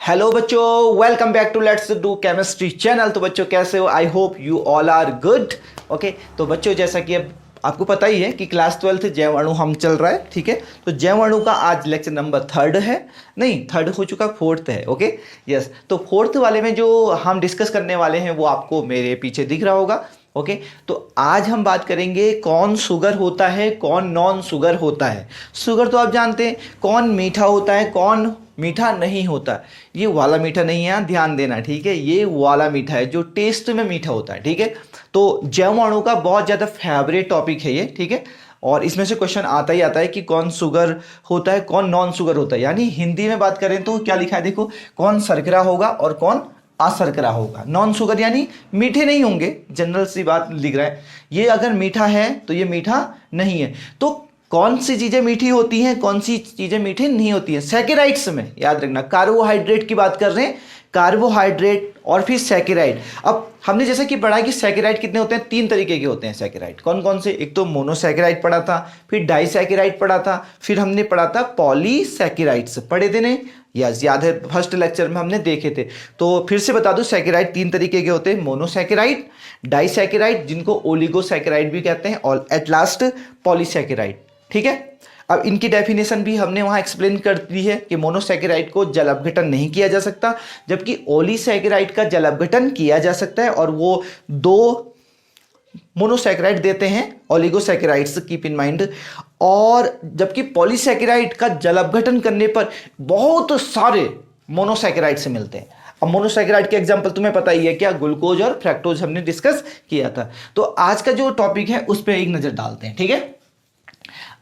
Hello बच्चों, welcome back to let's do chemistry channel. तो बच्चों कैसे हो? I hope you all are good. Okay, तो बच्चों जैसा कि अब आपको पता ही है कि क्लास 12 जैव अणु हम चल रहा है, ठीक है। तो जैव अणु का आज लेक्चर नंबर 3 है, नहीं 3 हो चुका, 4th है। ओके यस, तो 4th वाले में जो हम डिस्कस करने वाले हैं वो आपको मेरे पीछे दिख रहा होगा। ओके तो आज हम बात करेंगे कौन शुगर होता है, कौन नॉन शुगर होता है। शुगर तो आप जानते हैं, कौन मीठा होता है, कौन मीठा नहीं होता। ये वाला मीठा नहीं है, ध्यान देना, ठीक है। ये वाला मीठा है जो टेस्ट में मीठा होता है, ठीक है। तो जैव अणु का बहुत ज़्यादा फेवरेट टॉपिक है ये, ठीक है। और इसमें से क्वेश्चन आता ही आता है कि कौन शुगर होता है, कौन नॉन शुगर होता है। यानी हिंदी में बात करें तो क्या लिखा है, देखो, कौन शर्करा होगा और कौन अशर्करा होगा। नॉन शुगर यानी मीठे नहीं होंगे, जनरल सी बात लिख रहा है। ये अगर मीठा है तो ये मीठा नहीं है। तो कौन सी चीजें मीठी होती हैं, कौन सी चीजें मीठी नहीं होती हैं। सैकेराइड्स में याद रखना, कार्बोहाइड्रेट की बात कर रहे हैं, कार्बोहाइड्रेट और फिर सैकेराइड। अब हमने जैसा कि पढ़ा कि सैकेराइड कितने होते हैं, 3 तरीके के होते हैं सैकेराइड। कौन कौन से? एक तो मोनोसैकेराइड पढ़ा था, फिर डाइसैकेराइड पढ़ा था, फिर हमने पढ़ा था पॉलीसैकेराइड्स। पढ़े थे नहीं? यस, याद है, फर्स्ट लेक्चर में हमने देखे थे। तो फिर से बता दूं, सैकेराइड 3 तरीके के होते हैं, मोनोसैकेराइड, डाइसैकेराइड जिनको ओलिगोसैकेराइड भी कहते हैं, और एट लास्ट पॉलीसैकेराइड, ठीक है। अब इनकी डेफिनेशन भी हमने वहां एक्सप्लेन कर दी है कि मोनोसैकेराइड को जल अपघटन नहीं किया जा सकता, जबकि ओलिसैकेराइड का जल अपघटन किया जा सकता है। और वो 2 मोनोसैकेराइड देते हैं, ओलिगोसैकेराइड्स, कीप इन माइंड। और जबकि पॉलीसैकेराइड का जल अपघटन करने पर बहुत सारे मोनोसैकेराइड से मिलते हैं। अब मोनोसैकेराइड के एग्जांपल तुम्हें पता ही है क्या, ग्लूकोज और फ्रैक्टोज हमने डिस्कस किया था। तो आज का जो टॉपिक है उस पर एक नजर डालते हैं, ठीक है।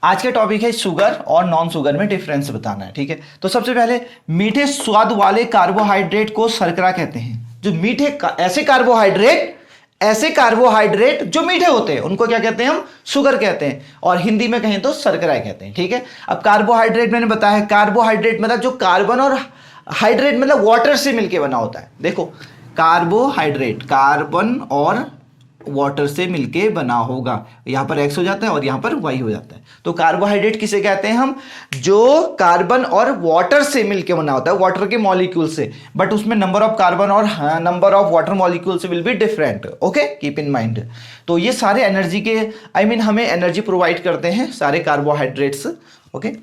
आज का टॉपिक है शुगर और नॉन शुगर में डिफरेंस बताना है, ठीक है। तो सबसे पहले, मीठे स्वाद वाले कार्बोहाइड्रेट को शर्करा कहते हैं। जो मीठे ऐसे कार्बोहाइड्रेट जो मीठे होते हैं उनको क्या कहते हैं हम? शुगर कहते हैं, और हिंदी में कहें तो शर्करा कहते हैं, ठीक है। अब कार्बोहाइड्रेट मैंने बताया, कार्बोहाइड्रेट मतलब जो कार्बन और हाइड्रेट मतलब वाटर से मिलकर बना होता है। देखो, कार्बोहाइड्रेट कार्बन और वाटर से मिलके बना होगा। यहां पर X हो जाता है और यहां पर Y हो जाता है। तो कार्बोहाइड्रेट किसे कहते हैं हम? जो कार्बन और वाटर से मिलके बना होता है, वाटर के मॉलिक्यूल से, बट उसमें नंबर ऑफ कार्बन और number of water molecules will be different. Okay, keep in mind. तो ये सारे एनर्जी के हमें एनर्जी प्रोवाइड करते हैं सारे कार्बोहाइड्रेट्स। ओके,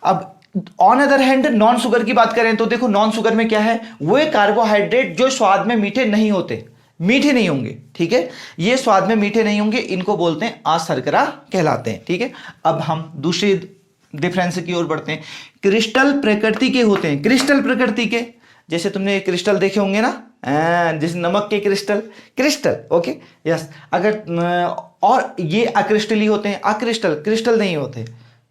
अब on other hand non sugar की बात करें तो देखो, नॉन शुगर में क्या है, वो कार्बोहाइड्रेट जो स्वाद में मीठे नहीं होते, मीठे नहीं होंगे, ठीक है। ये स्वाद में मीठे नहीं होंगे, इनको बोलते हैं अशर्करा कहलाते हैं, ठीक है। अब हम दूसरी डिफरेंस की ओर बढ़ते हैं। क्रिस्टल प्रकृति के होते हैं, क्रिस्टल प्रकृति के, जैसे तुमने क्रिस्टल देखे होंगे ना, जैसे नमक के क्रिस्टल, ओके यस। अगर और ये अक्रिस्टली होते हैं, क्रिस्टल नहीं होते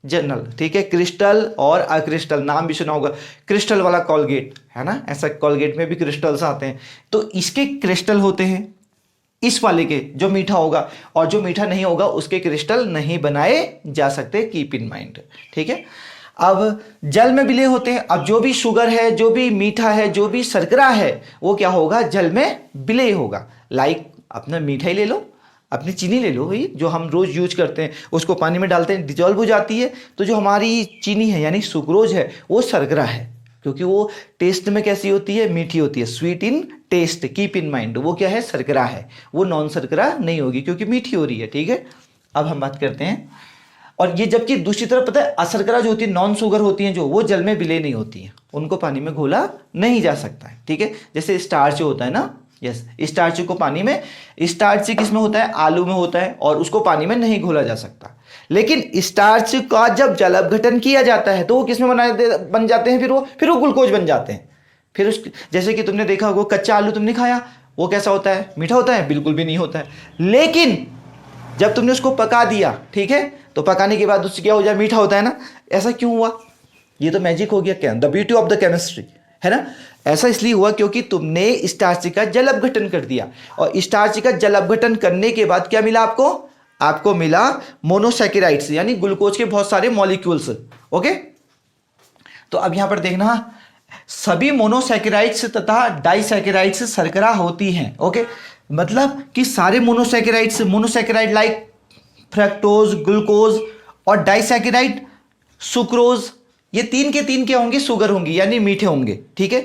जनरल, ठीक है। क्रिस्टल और अक्रिस्टल, नाम भी सुना होगा, क्रिस्टल वाला कॉलगेट है ना, ऐसा कॉलगेट में भी क्रिस्टल्स आते हैं। तो इसके क्रिस्टल होते हैं, इस वाले के जो मीठा होगा, और जो मीठा नहीं होगा उसके क्रिस्टल नहीं बनाए जा सकते, कीप इन माइंड, ठीक है। अब जल में विलय होते हैं। अब जो भी शुगर है, जो भी मीठा है, जो भी शर्करा है, वो क्या होगा? जल में विलय होगा। लाइक अपना मीठा ही ले लो, अपनी चीनी ले लो भाई, जो हम रोज यूज करते हैं, उसको पानी में डालते हैं, डिजॉल्व हो जाती है। तो जो हमारी चीनी है यानी सुक्रोज है, वो शर्करा है, क्योंकि वो टेस्ट में कैसी होती है? मीठी होती है, sweet in taste, keep in mind. वो क्या है? शर्करा है, वो नॉन शर्करा नहीं होगी क्योंकि मीठी हो रही है, ठीक है। अब हम बात करते हैं, और ये जबकि दूसरी तरफ पता है, अशर्करा जो होती है, नॉन शुगर होती है, जो वो जल में विलय नहीं होती है, उनको पानी में घोला नहीं जा सकता है, ठीक है। जैसे स्टार्च होता है ना, यस, स्टार्च को पानी में, स्टार्च किस में होता है? आलू में होता है, और उसको पानी में नहीं घोला जा सकता। लेकिन स्टार्च का जब जल अपघटन किया जाता है तो वो किस में बन जाते हैं? फिर वो ग्लूकोज बन जाते हैं। फिर उस, जैसे कि तुमने देखा होगा, कच्चा आलू तुमने खाया, वो कैसा होता है? मीठा होता है? बिल्कुल भी नहीं होता है। लेकिन जब तुमने उसको पका दिया, ठीक है, तो पकाने के बाद उससे क्या हो जाए? मीठा होता है ना। ऐसा क्यों हुआ? ये तो मैजिक हो गया, क्या, the beauty of the chemistry, है ना। ऐसा इसलिए हुआ क्योंकि तुमने स्टार्च का जल अपघटन कर दिया, और स्टार्च का जल अपघटन करने के बाद क्या मिला आपको? आपको मिला मोनोसैकेराइड्स, यानी ग्लूकोज के बहुत सारे मॉलिक्यूल्स। ओके, तो अब यहां पर देखना, सभी मोनोसैकेराइड्स तथा डाइसैकेराइड्स शर्करा होती हैं। ओके, मतलब कि सारे मोनोसैकेराइड लाइक फ्रक्टोज, ग्लूकोज, और डाइसैकेराइड सुक्रोज, ये 3 के 3 क्या होंगे? शुगर होंगे, यानी मीठे होंगे, ठीक है।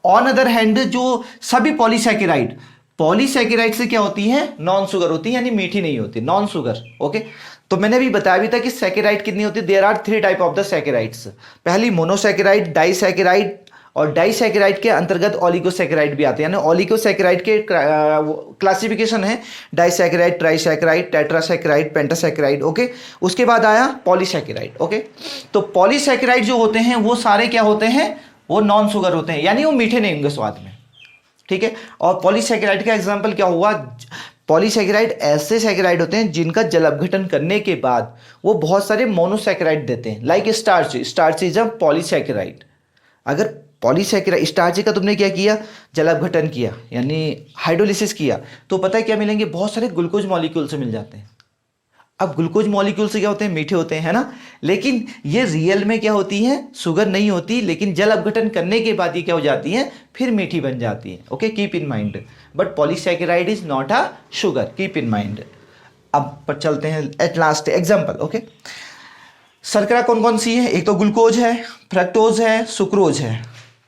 ऑन अदर हैंड जो सभी पॉलीसैकेराइड से क्या होती है, नॉन शुगर होती है, यानी मीठी नहीं होती, नॉन शुगर। ओके, तो मैंने भी बताया भी था कि सैकेराइड कितनी होती है, there are 3 type of the saccharides. पहली मोनोसैकेराइड, डाइसैकेराइड, और डाइसैकेराइड के अंतर्गत ओलिगोसैकेराइड भी आते हैं, यानी ओलिगोसैकेराइड के क्लासिफिकेशन है डाइसैकेराइड, ट्राइसैकेराइड, टेट्रासैकेराइड, पेंटासैकेराइड। ओके, उसके बाद आया पॉलीसैकेराइड। ओके, तो पॉलीसैकेराइड जो होते हैं वो सारे क्या होते हैं, वो नॉन शुगर होते हैं, यानी वो मीठे नहीं होंगे स्वाद में। ठीक है, और पॉलीसैकेराइड का एग्जांपल क्या हुआ, पॉलीसैकेराइड ऐसे सैकेराइड होते हैं जिनका जल अपघटन करने के बाद वो बहुत सारे मोनोसैकेराइड देते हैं, like starch is a polysaccharide. अगर पॉलीसैकेराइड स्टार्च का तुमने क्या किया, जल अपघटन किया यानी हाइड्रोलिसिस किया, तो पता है क्या मिलेंगे, बहुत सारे ग्लूकोज मॉलिक्यूल से मिल जाते हैं। अब ग्लूकोज मॉलिक्यूल से क्या होते हैं, मीठे होते हैं, है ना, लेकिन ये रियल में क्या होती है, शुगर नहीं होती, लेकिन जल अपघटन करने के बाद ये क्या हो जाती है, फिर मीठी बन जाती है। Okay, keep in mind, but polysaccharide is not a sugar, keep in mind. अब पर चलते हैं एट लास्ट एग्जाम्पल। ओके, शर्करा कौन कौन सी है, एक तो ग्लूकोज है, फ्रक्टोज है, सुक्रोज है,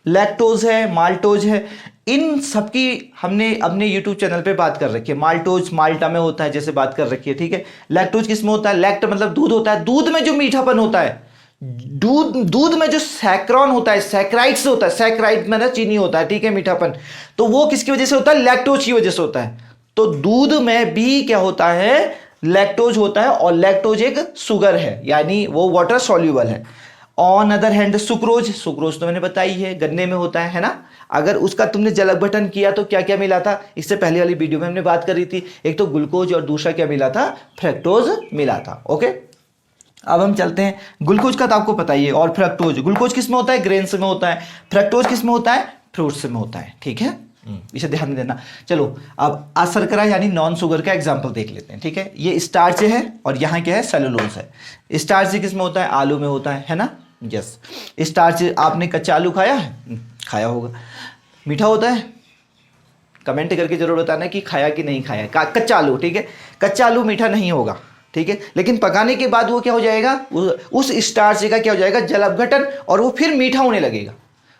लैक्टोज है, माल्टोज है। इन सबकी हमने अपने YouTube चैनल पे बात कर रखी है। माल्टोज माल्टा में होता है जैसे बात कर रखी है, ठीक है। लैक्टोज किस में होता है, लैक्ट मतलब दूध होता है, दूध में जो मीठापन होता है, दूध में जो सैक्रोन होता है, सैक्राइड्स होता है, सैक्राइड में ना चीनी होता है, ठीक है, मीठापन, तो वो किसकी वजह से होता है, लैक्टोज की वजह से होता है। तो दूध में भी क्या होता है, लैक्टोज होता है, और लैक्टोज एक शुगर है, यानी वो वाटर सॉल्यूबल है। ऑन अदर हैंड सुक्रोज तो मैंने बताई है, गन्ने में होता है ना। अगर उसका तुमने जल अपघटन किया तो क्या क्या मिला था, इससे पहले वाली वीडियो में हमने बात करी थी, एक तो ग्लूकोज और दूसरा क्या मिला था, फ्रक्टोज मिला था। ओके, अब हम चलते हैं, ग्लूकोज का तो आपको पता ही है, और फ्रक्टोज, ग्लूकोज किस में होता है, ग्रेन्स में होता है, फ्रक्टोज किस में होता है, फ्रूट्स में होता है, ठीक है, इसे ध्यान में देना। चलो अब अशर्करा यानी नॉन शुगर का एग्जांपल देख लेते हैं, ठीक है। ये स्टार्च है और यहाँ क्या है, सेलुलोज है। स्टार्च किस में होता है, आलू में होता है ना, यस। स्टार्च आपने कच्चा आलू खाया है, खाया होगा, मीठा होता है, कमेंट करके जरूर बताना कि खाया कि नहीं खाया कच्चा आलू, ठीक है। कच्चा आलू मीठा नहीं होगा, ठीक है, लेकिन पकाने के बाद वो क्या हो जाएगा, उस स्टार्च का क्या हो जाएगा, जल अपघटन, और वो फिर मीठा होने लगेगा।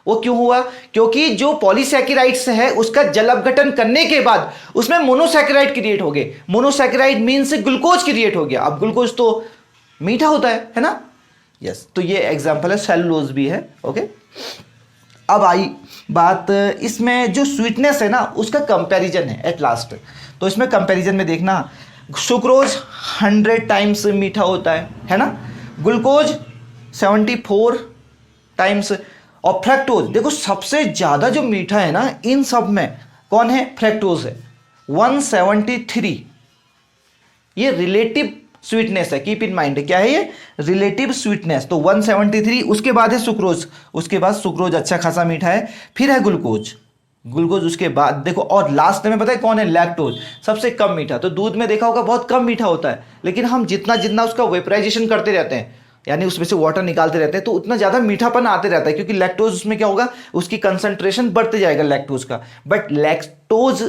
वो क्यों हुआ, क्योंकि जो पॉलीसैकेराइड्स है उसका जल अपघटन करने के बाद उसमें मोनोसैकेराइड क्रिएट हो गए। मोनोसैकेराइड मीन्स ग्लूकोज क्रिएट हो गया। अब ग्लूकोज तो मीठा होता है ना, यस। तो ये एग्जांपल है, सेलुलोज भी है। ओके, अब आई बात, इसमें जो स्वीटनेस है ना उसका कंपैरिजन है एट लास्ट। तो इसमें कंपैरिजन में देखना, सुक्रोज 100 टाइम्स मीठा होता है ना, ग्लूकोज 74 टाइम्स, और फ्रक्टोज देखो सबसे ज्यादा जो मीठा है ना इन सब में कौन है, फ्रक्टोज है, 173। ये रिलेटिव स्वीटनेस है, कीप इन माइंड, क्या है ये, रिलेटिव स्वीटनेस। तो 173, उसके बाद है सुक्रोज, उसके बाद सुक्रोज अच्छा खासा मीठा है, फिर है ग्लूकोज उसके बाद देखो, और लास्ट में पता है कौन है, लैक्टोज, सबसे कम मीठा। तो दूध में देखा होगा बहुत कम मीठा होता है, लेकिन हम जितना जितना उसका वेपराइजेशन करते रहते हैं, यानी उसमें से वाटर निकालते रहते हैं, तो उतना ज़्यादा मीठापन आते रहता है, क्योंकि लैक्टोज उसमें क्या होगा, उसकी कंसंट्रेशन बढ़ते जाएगा लैक्टोज का। बट लैक्टोज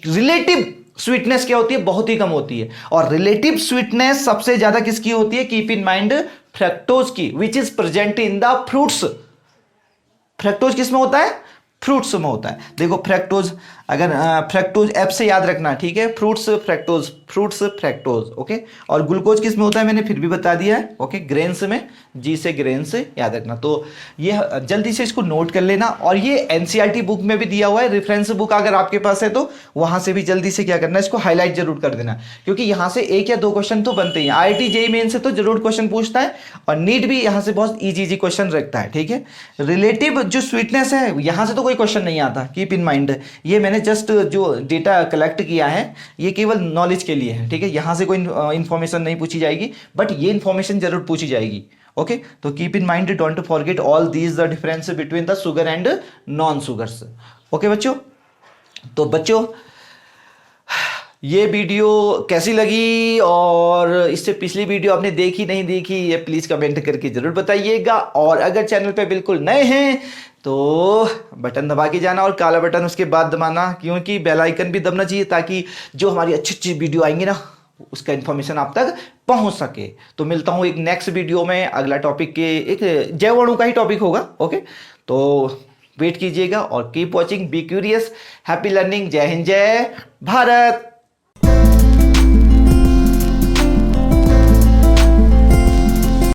रिलेटिव स्वीटनेस क्या होती है, बहुत ही कम होती है, और रिलेटिव स्वीटनेस सबसे ज़्यादा किसकी होती है, कीप इन माइंड, फ्रक्टोज की, which is present in the fruits. Fructose किस में होता है, फ्रूट्स में होता है। देखो फ्रक्टोज, अगर फ्रक्टोज एफ से याद रखना, ठीक है, फ्रूट्स फ्रक्टोज, ओके। और ग्लूकोज किस में होता है, मैंने फिर भी बता दिया है, ओके, ग्रेन्स में, जी से ग्रेन्स याद रखना। तो ये जल्दी से इसको नोट कर लेना, और ये एनसीईआरटी बुक में भी दिया हुआ है, रेफरेंस बुक अगर आपके पास है तो वहां से भी जल्दी से क्या करना है, इसको हाईलाइट जरूर कर देना, क्योंकि यहाँ से 1 या 2 क्वेश्चन तो बनते ही हैं। IIT JEE मेन से तो जरूर क्वेश्चन पूछता है, और नीट भी यहाँ से बहुत इजी क्वेश्चन रखता है, ठीक है। रिलेटिव जो स्वीटनेस है यहाँ से तो कोई क्वेश्चन नहीं आता, कीप इन माइंड। ये मैंने जस्ट जो डेटा कलेक्ट किया है ये केवल नॉलेज के लिए है, ठीक है, यहाँ से कोई इंफॉर्मेशन नहीं पूछी जाएगी, बट ये इंफॉर्मेशन जरूर पूछी जाएगी। ओके, तो keep in mind, don't forget all these the difference between the sugar and non sugars. Okay बच्चों, तो बच्चों ये वीडियो कैसी लगी, और इससे पिछली वीडियो आपने देखी नहीं देखी, ये प्लीज कमेंट करके जरूर बताइएगा। और अगर चैनल पे बिल्कुल नए हैं तो बटन दबा के जाना, और काला बटन उसके बाद दबाना, क्योंकि बेल आइकन भी दबना चाहिए, ताकि जो हमारी अच्छी अच्छी वीडियो आएंगी ना उसका इन्फॉर्मेशन आप तक पहुंच सके। तो मिलता हूं एक नेक्स्ट वीडियो में, अगला टॉपिक के एक जैव अणु का ही टॉपिक होगा। ओके, तो वेट कीजिएगा और keep watching, be curious, happy learning. जय हिंद, जय भारत।